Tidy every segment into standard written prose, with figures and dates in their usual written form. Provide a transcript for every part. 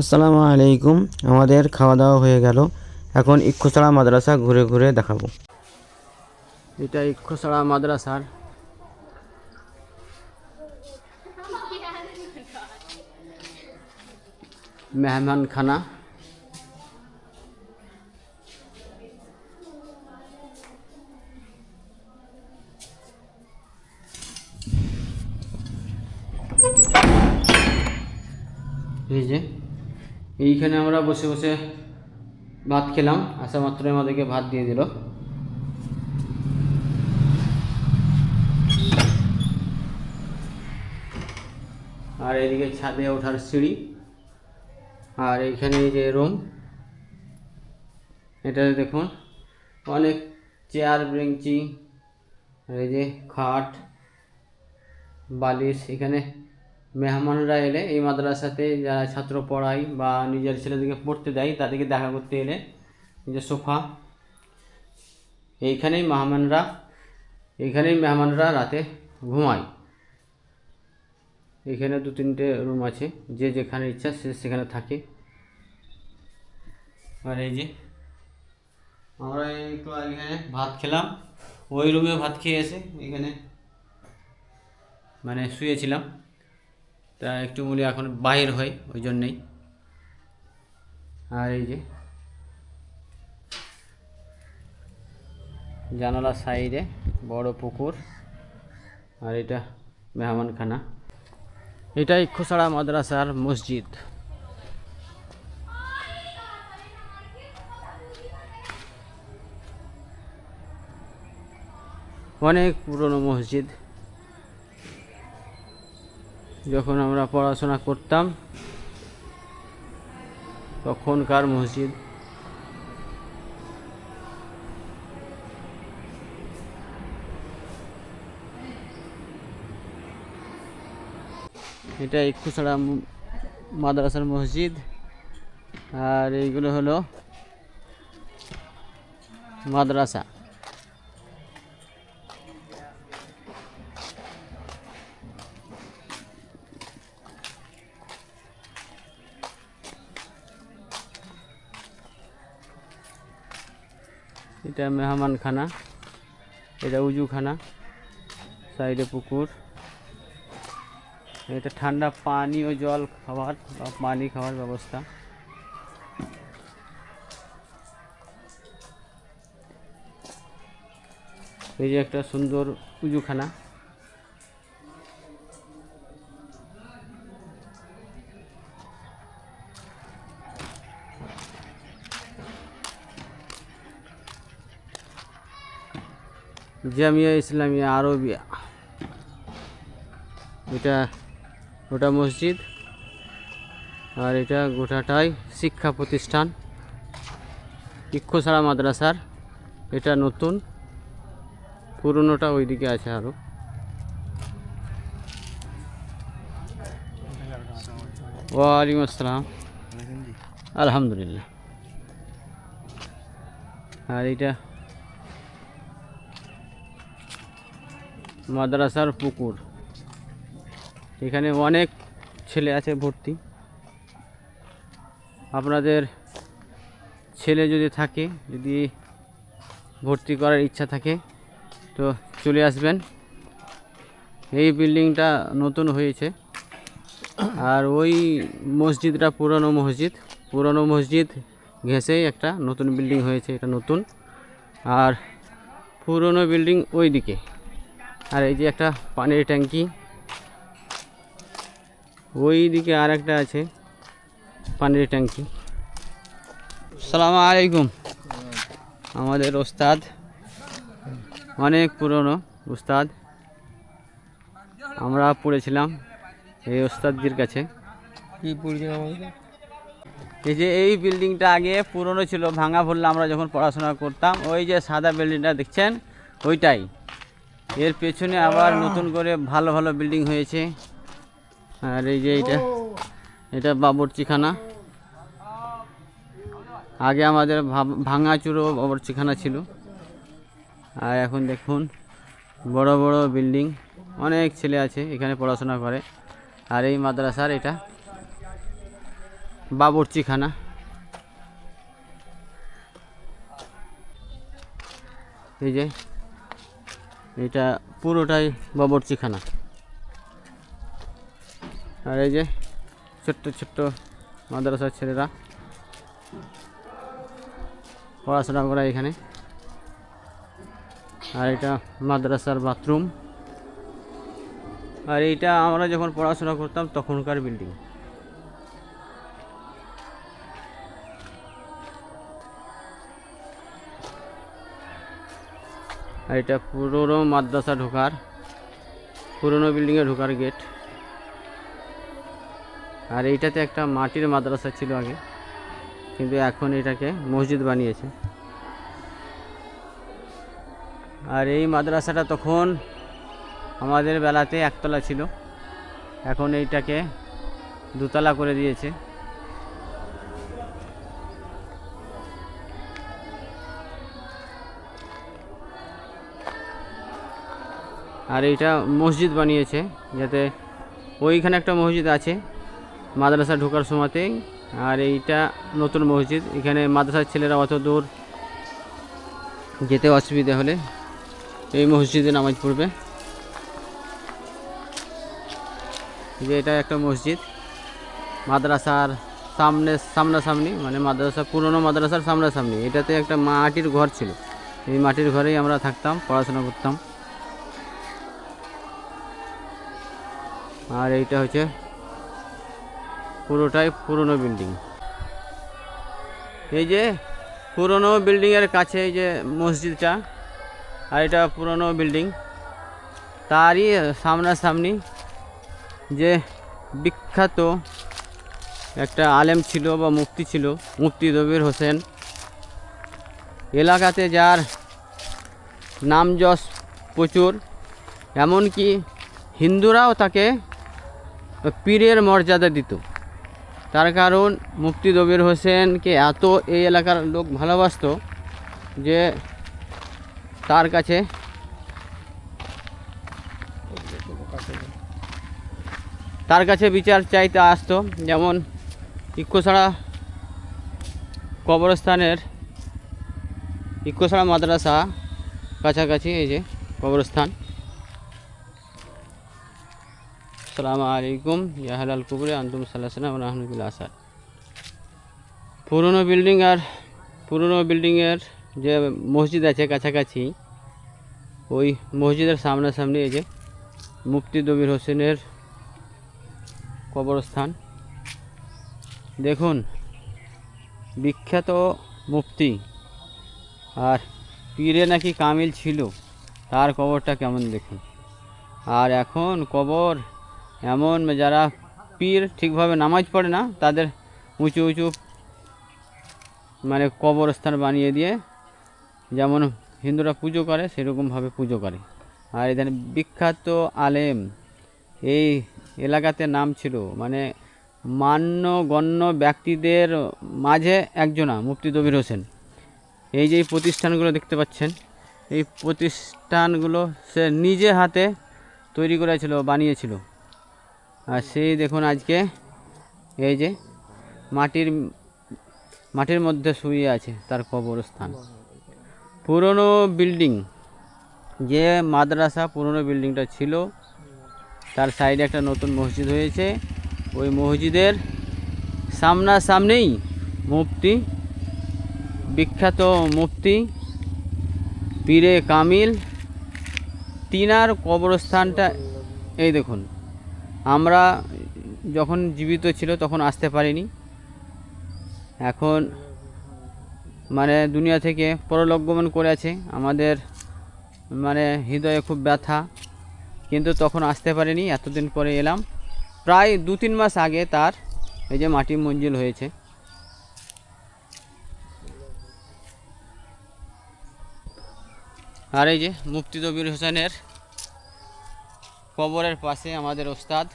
আসসালামু আলাইকুম। আমাদের খাওয়া দাওয়া হয়ে গেল। এখন ইক্ষুছড়া মাদ্রাসা ঘুরে ঘুরে দেখাবো। এটা ইক্ষুছড়া মাদ্রাসার মেহমানখানা। এই যে এইখানে আমরা বসে বসে ভাত খেলাম। আসা মাত্রই আমাদেরকে ভাত দিয়ে দিল। আর এদিকে ছাদে ওঠার সিঁড়ি, আর এইখানে এই যে রুম, এটাতে দেখুন অনেক চেয়ার বেঞ্চি, এই যে খাট বালিশ। এখানে মেহমানরা এলে এই মাদ্রাসাতে যারা ছাত্র পড়ায় বা নিজের ছেলেদেরকে পড়তে দেয় তাদেরকে দেখা করতে এলে এই যে সোফা, এইখানেই মেহমানরা রাতে ঘুমায়। এখানে 2-3টে রুম আছে, যে যেখানে ইচ্ছা সে সেখানে থাকে। আর এই যে আমরা একটু এখানে ভাত খেলাম, ওই রুমে ভাত খেয়ে এসে এখানে মানে শুয়েছিলাম। তা একটু মূল্য এখন বাহির হয় ওই জন্যেই। আর এই যে জানালা সাইডে বড় পুকুর, আর এটা মেহমানখানা। এটা ইক্ষুছড়া মাদ্রাসার মসজিদ। অনেক পুরনো মসজিদ। যখন আমরা পড়াশোনা করতাম তখনকার মসজিদ। এটা ইক্ষুছড়া মাদ্রাসার মসজিদ। আর এইগুলো হলো মাদ্রাসা। এটা মেহমানখানা, এটা উজুখানা, সাইডে পুকুর। এটা ঠান্ডা পানি ও জল খাওয়ার বা পানি খাওয়ার ব্যবস্থা। এই যে একটা সুন্দর উজুখানা। জামিয়া ইসলামিয়া আরবিয়া, ওটা মসজিদ। আর এটা গোটাটাই শিক্ষা প্রতিষ্ঠান ইক্ষুছড়া মাদ্রাসার। এটা নতুন, পুরনোটা ওইদিকে আছে আরও। ওয়ালাইকুম আসসালাম। আলহামদুলিল্লাহ। আর এটা মাদ্রাসার পুকুর। এখানে অনেক ছেলে আছে ভর্তি। আপনাদের ছেলে যদি থাকে, যদি ভর্তি করার ইচ্ছা থাকে তো চলে আসবেন। এই বিল্ডিংটা নতুন হয়েছে। আর ওই মসজিদটা পুরনো মসজিদ ঘেঁষেই একটা নতুন বিল্ডিং হয়েছে। এটা নতুন, আর পুরনো বিল্ডিং ওই দিকে। আর এই যে একটা পানির ট্যাঙ্কি, ওই দিকে আর একটা আছে পানির ট্যাঙ্কি। আসসালামু আলাইকুম। আমাদের ওস্তাদ, অনেক পুরনো ওস্তাদ। আমরা পড়েছিলাম এই ওস্তাদজির কাছে। কি পড়েছিলাম? এই যে এই বিল্ডিংটা আগে পুরনো ছিল, ভাঙা ভরলে আমরা যখন পড়াশোনা করতাম। ওই যে সাদা বিল্ডিংটা দেখছেন ওইটাই। এর পেছনে আবার নতুন করে ভালো ভালো বিল্ডিং হয়েছে। আর এই যে এটা বাবুর্চিখানা। আগে আমাদের ভাঙাচুরো বাবুর্চিখানা ছিল, আর এখন দেখুন বড় বড় বিল্ডিং। অনেক ছেলে আছে এখানে পড়াশোনা করে। আর এই মাদ্রাসার এটা বাবুর্চিখানা। এই যে এটা পুরোটাই বাবুর্চিখানা। আর এই যে ছোট্ট ছোট্ট মাদ্রাসার ছেলেরা পড়াশোনা করে এখানে। আর এটা মাদ্রাসার বাথরুম। আর এইটা আমরা যখন পড়াশোনা করতাম তখনকার বিল্ডিং। আর এটা পুরনো মাদ্রাসা ঢোকার, পুরনো বিল্ডিংয়ে ঢোকার গেট। আর এইটাতে একটা মাটির মাদ্রাসা ছিল আগে, কিন্তু এখন এটাকে মসজিদ বানিয়েছে। আর এই মাদ্রাসাটা তখন আমাদের বেলাতে একতলা ছিল, এখন এইটাকে দুতলা করে দিয়েছে। আর এইটা মসজিদ বানিয়েছে, যাতে ওইখানে একটা মসজিদ আছে মাদ্রাসা ঢোকার সময়তেই। আর এইটা নতুন মসজিদ, এখানে মাদ্রাসার ছেলেরা অত দূর যেতে অসুবিধা হলে এই মসজিদে নামাজ পড়বে। যে এটা একটা মসজিদ মাদ্রাসার সামনাসামনি, মানে মাদ্রাসা পুরনো মাদ্রাসার সামনাসামনি। এটাতে একটা মাটির ঘর ছিল, এই মাটির ঘরেই আমরা থাকতাম, পড়াশোনা করতাম। আর এইটা হচ্ছে পুরোটাই পুরনো বিল্ডিং। এই যে পুরনো বিল্ডিংয়ের কাছে এই যে মসজিদটা, আর এটা পুরনো বিল্ডিং, তারই সামনাসামনি যে বিখ্যাত একটা আলেম ছিল বা মুফতি ছিল, মুফতি দবির হোসেন। এলাকাতে যার নাম যশ প্রচুর, এমনকি হিন্দুরাও তাকে পীরের মর্যাদা দিত। তার কারণ মুফতি দবির হোসেনকে এত এই এলাকার লোক ভালোবাসতো যে তার কাছে বিচার চাইতে আসতো। যেমন ইক্কোছড়া কবরস্থানের, ইক্কোছড়া মাদ্রাসা কাছাকাছি এই যে কবরস্থান। আসসালামু আলাইকুম ইয়া আহলাল কুবরি আনতুম সাল্লাল্লাহু আলাইহি ওয়া সাল্লাম আসাদ। পুরনো বিল্ডিং আর পুরনো বিল্ডিংয়ের যে মসজিদ আছে কাছাকাছি, ওই মসজিদের সামনাসামনি এই যে মুফতি দবির হোসেনের কবরস্থান। দেখুন, বিখ্যাত মুফতি আর পীরে নাকি কামিল ছিল, তার কবরটা কেমন দেখুন। আর এখন কবর এমন, যারা পীর ঠিকভাবে নামাজ পড়ে না তাদের উঁচু উঁচু মানে কবরস্থান বানিয়ে দিয়ে, যেমন হিন্দুরা পুজো করে সেরকমভাবে পুজো করে। আর এখানে বিখ্যাত আলেম এই এলাকাতে নাম ছিল, মানে মান্যগণ্য ব্যক্তিদের মাঝে একজনা মুফতি দবির হোসেন। এই যে প্রতিষ্ঠানগুলো দেখতে পাচ্ছেন, এই প্রতিষ্ঠানগুলো সে নিজে হাতে তৈরি করেছিল, বানিয়েছিল। আর সেই দেখুন আজকে এই যে মাটির মধ্যে শুয়ে আছে তার কবরস্থান। পুরনো বিল্ডিং, যে মাদ্রাসা পুরনো বিল্ডিংটা ছিল, তার সাইডে একটা নতুন মসজিদ হয়েছে। ওই মসজিদের সামনাসামনিই মুফতি, বিখ্যাত মুফতি পীরে কামিল, তিনার কবরস্থানটা এই দেখুন। আমরা যখন জীবিত ছিল তখন আসতে পারিনি, এখন মানে দুনিয়া থেকে পরলোকগমন করে আছে। আমাদের মানে হৃদয়ে খুব ব্যথা, কিন্তু তখন আসতে পারিনি, এতদিন পরে এলাম। প্রায় 2-3 মাস আগে তার এই যে মাটি মঞ্জিল হয়েছে। আর এই যে মুফতি দবির হোসেনের কবরের পাশে আমাদের ওস্তাদ,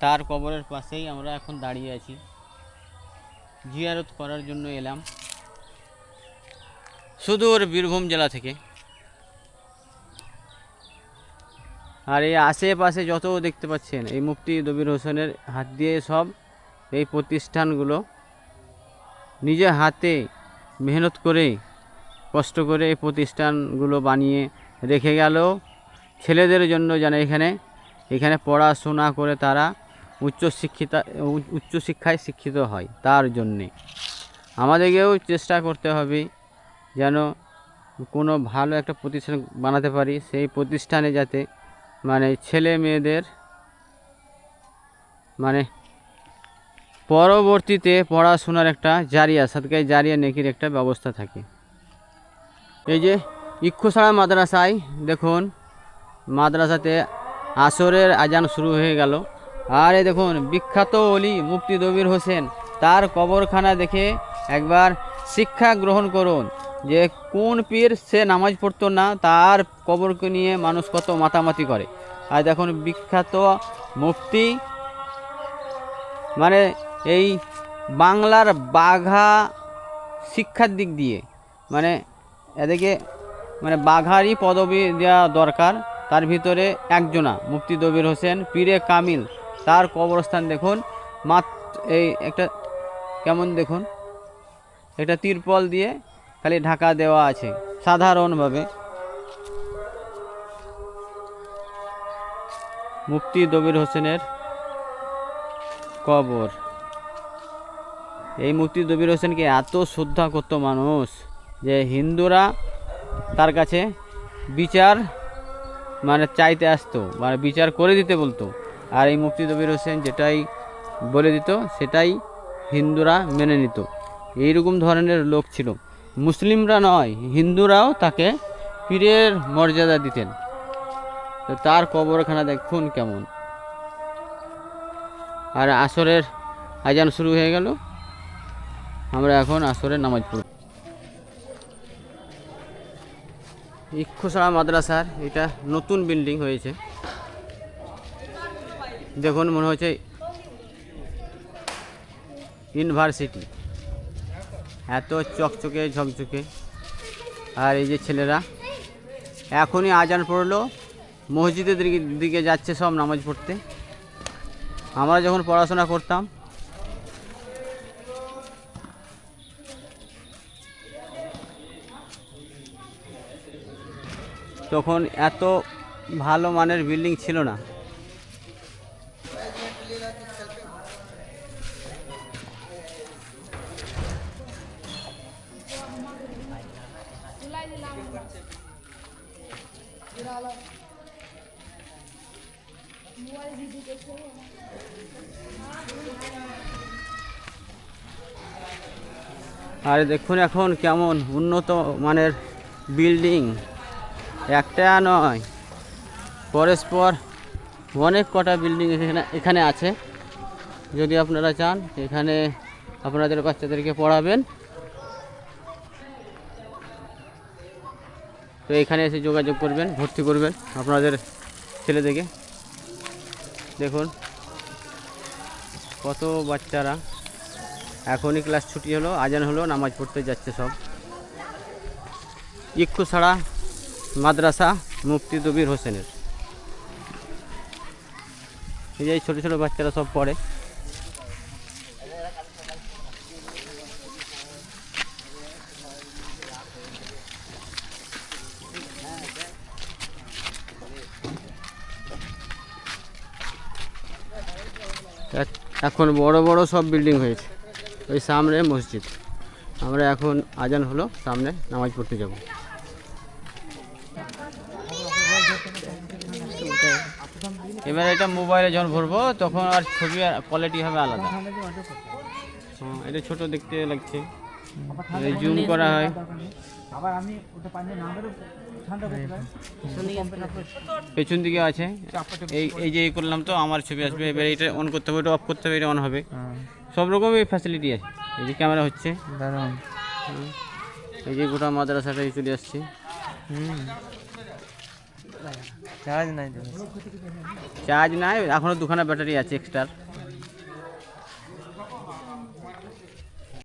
তার কবরের পাশেই আমরা এখন দাঁড়িয়ে আছি, জিয়ারত করার জন্য এলাম সুদূর বীরভূম জেলা থেকে। আর এই আশেপাশে যত দেখতে পাচ্ছেন, এই মুফতি দবির হোসেনের হাত দিয়ে সব এই প্রতিষ্ঠানগুলো নিজে হাতে মেহনত করে কষ্ট করে এই প্রতিষ্ঠানগুলো বানিয়ে রেখে গেল ছেলেদের জন্য, যেন এখানে পড়াশোনা করে তারা উচ্চশিক্ষায় শিক্ষিত হয়। তার জন্যে আমাদেরকেও চেষ্টা করতে হবে যেন কোনো ভালো একটা প্রতিষ্ঠান বানাতে পারি, সেই প্রতিষ্ঠানে যাতে মানে ছেলে মেয়েদের মানে পরবর্তীতে পড়াশোনার একটা জারিয়া সাদকায়ে জারিয়া নেকির একটা ব্যবস্থা থাকে। এই যে ইক্ষুছড়া মাদ্রাসায় দেখুন, মাদ্রাসাতে আসরের আজান শুরু হয়ে গেল। আর এই দেখুন বিখ্যাত ওলি মুফতি দবির হোসেন, তার কবরখানা দেখে একবার শিক্ষা গ্রহণ করুন যে কোন পীর সে নামাজ পড়তো না, তার কবরকে নিয়ে মানুষ কত মাতামাতি করে। আর দেখুন বিখ্যাত মুফতি, মানে এই বাংলার বাঘা শিক্ষার দিক দিয়ে মানে এদিকে মানে বাঘারই পদবি দেওয়া দরকার। তার ভিতরে একজনা মুফতি দবির হোসেন পীরে কামিল, তার কবরস্থান দেখুন এই একটা কেমন দেখুন, একটা তিরপল দিয়ে খালি ঢাকা দেওয়া আছে সাধারণভাবে। মুফতি দবির হোসেনের কবর। এই মুফতি দবির হোসেনকে এত শ্রদ্ধা করত মানুষ যে হিন্দুরা তার কাছে বিচার মানে চাইতে আসতো, মানে বিচার করে দিতে বলতো। আর এই মুফতি দবির হোসেন যেটাই বলে দিত সেটাই হিন্দুরা মেনে নিত। এইরকম ধরনের লোক ছিল। মুসলিমরা নয়, হিন্দুরাও তাকে পীরের মর্যাদা দিতেন। তো তার কবরখানা দেখুন কেমন। আর আসরের আজান শুরু হয়ে গেল, আমরা এখন আসরের নামাজ পড়ব। ইক্ষুছড়া মাদ্রাসার এটা নতুন বিল্ডিং হয়েছে, দেখুন মনে হচ্ছে ইউনিভার্সিটি, এত চকচকে ঝকঝকে। আর এই যে ছেলেরা এখনই আজান পড়লো, মসজিদের দিকে যাচ্ছে সব নামাজ পড়তে। আমরা যখন পড়াশোনা করতাম তখন এত ভালো মানের বিল্ডিং ছিল না। আর দেখুন এখন কেমন উন্নত মানের বিল্ডিং, একটা নয় পরস্পর অনেক কটা বিল্ডিং এখানে আছে। যদি আপনারা চান এখানে আপনাদের বাচ্চাদেরকে পড়াবেন তো এখানে এসে যোগাযোগ করবেন, ভর্তি করবেন আপনাদের ছেলেদেরকে। দেখুন কত বাচ্চারা, এখনই ক্লাস ছুটি হলো, আজান হলো, নামাজ পড়তে যাচ্ছে সব। ইক্ষুছড়া মাদ্রাসা মুফতি দবির হোসেনের। এই যে ছোটো ছোটো বাচ্চারা সব পড়ে। এখন বড় বড় সব বিল্ডিং হয়েছে। ওই সামনে মসজিদ, আমরা এখন আজান হলো, সামনে নামাজ পড়তে যাব। এবার এটা মোবাইলে যখন ভরবো তখন আর ছবি কোয়ালিটি হবে আলাদা। হ্যাঁ, এটা ছোট দেখতে লাগছে, জুম করা হয়। পেছন দিকে আছে, এই যে করলাম তো আমার ছবি আসবে। এবার এটা অন করতে হবে, এটা অফ করতে হবে, এটা অন হবে। সব রকমই ফ্যাসিলিটি আছে। এই যে ক্যামেরা হচ্ছে, এই যে গোটা মাদ্রাসাটাই চলে আসছে। চার্জ নাই, এখনো দুখানা ব্যাটারি আছে এক্সট্রা।